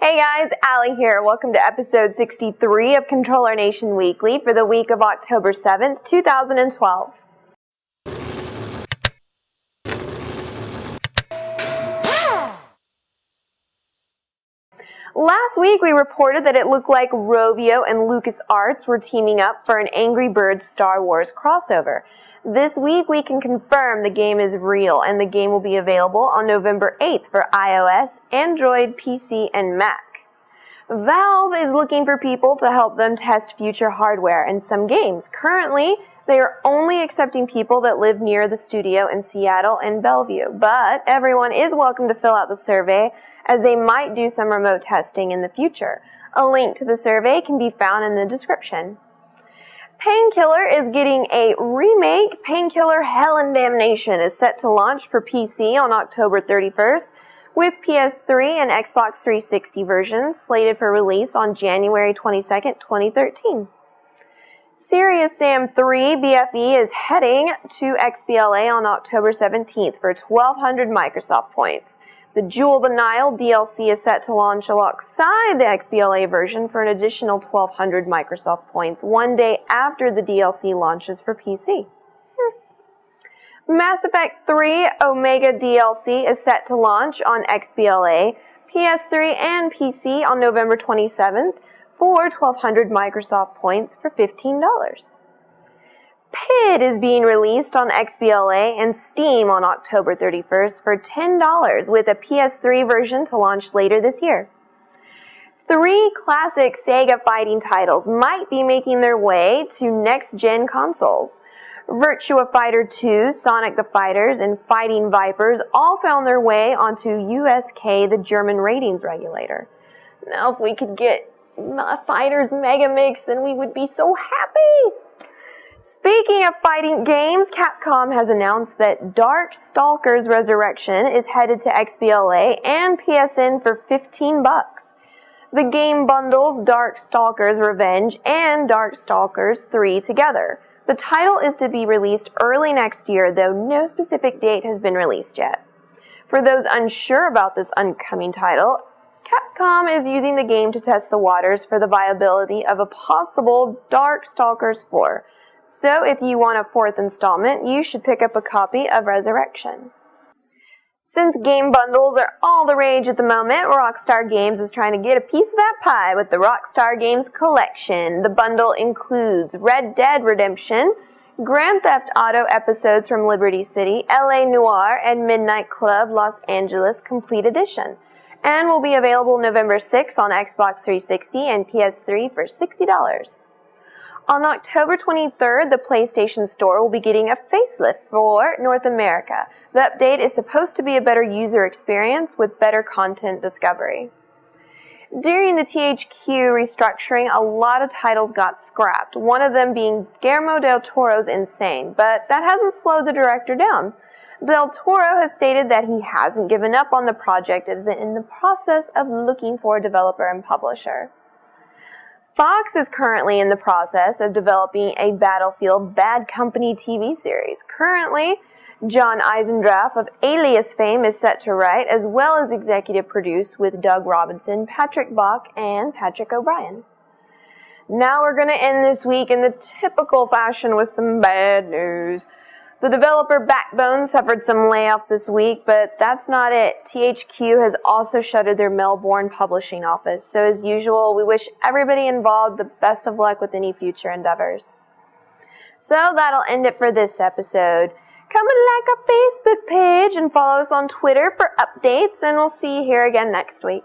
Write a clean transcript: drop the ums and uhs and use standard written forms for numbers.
Hey guys, Allie here. Welcome to episode 63 of Controller Nation Weekly for the week of October 7th, 2012. Last week we reported that it looked like Rovio and LucasArts were teaming up for an Angry Birds Star Wars crossover. This week we can confirm the game is real and the game will be available on November 8th for iOS, Android, PC, and Mac. Valve is looking for people to help them test future hardware and some games. Currently, they are only accepting people that live near the studio in Seattle and Bellevue, but everyone is welcome to fill out the survey as they might do some remote testing in the future. A link to the survey can be found in the description. Painkiller is getting a remake. Painkiller Hell and Damnation is set to launch for PC on October 31st, with PS3 and Xbox 360 versions slated for release on January 22nd, 2013. Serious Sam 3 BFE is heading to XBLA on October 17th for 1,200 Microsoft points. The Jewel the Nile DLC is set to launch alongside the XBLA version for an additional 1,200 Microsoft points one day after the DLC launches for PC. Mass Effect 3 Omega DLC is set to launch on XBLA, PS3, and PC on November 27th for 1,200 Microsoft points for $15. PID is being released on XBLA and Steam on October 31st for $10 with a PS3 version to launch later this year. 3 classic Sega fighting titles might be making their way to Next Gen consoles. Virtua Fighter 2, Sonic the Fighters, and Fighting Vipers all found their way onto USK, the German ratings regulator. Now if we could get Fighters Megamix, then we would be so happy! Speaking of fighting games, Capcom has announced that Darkstalkers Resurrection is headed to XBLA and PSN for $15. The game bundles Darkstalkers Revenge and Darkstalkers 3 together. The title is to be released early next year, though no specific date has been released yet. For those unsure about this upcoming title, Capcom is using the game to test the waters for the viability of a possible Darkstalkers 4. So if you want a 4th installment, you should pick up a copy of Resurrection. Since game bundles are all the rage at the moment, Rockstar Games is trying to get a piece of that pie with the Rockstar Games Collection. The bundle includes Red Dead Redemption, Grand Theft Auto episodes from Liberty City, LA Noire and Midnight Club Los Angeles Complete Edition, and will be available November 6th on Xbox 360 and PS3 for $60. On October 23rd, the PlayStation Store will be getting a facelift for North America. The update is supposed to be a better user experience with better content discovery. During the THQ restructuring, a lot of titles got scrapped, one of them being Guillermo del Toro's Insane, but that hasn't slowed the director down. Del Toro has stated that he hasn't given up on the project and is in the process of looking for a developer and publisher. Fox is currently in the process of developing a Battlefield Bad Company TV series. Currently, John Eisendrath of Alias fame is set to write, as well as executive produce with Doug Robinson, Patrick Bach, and Patrick O'Brien. Now we're going to end this week in the typical fashion with some bad news. The developer Backbone suffered some layoffs this week, but that's not it. THQ has also shuttered their Melbourne publishing office. So as usual, we wish everybody involved the best of luck with any future endeavors. So that'll end it for this episode. Come and like our Facebook page and follow us on Twitter for updates, and we'll see you here again next week.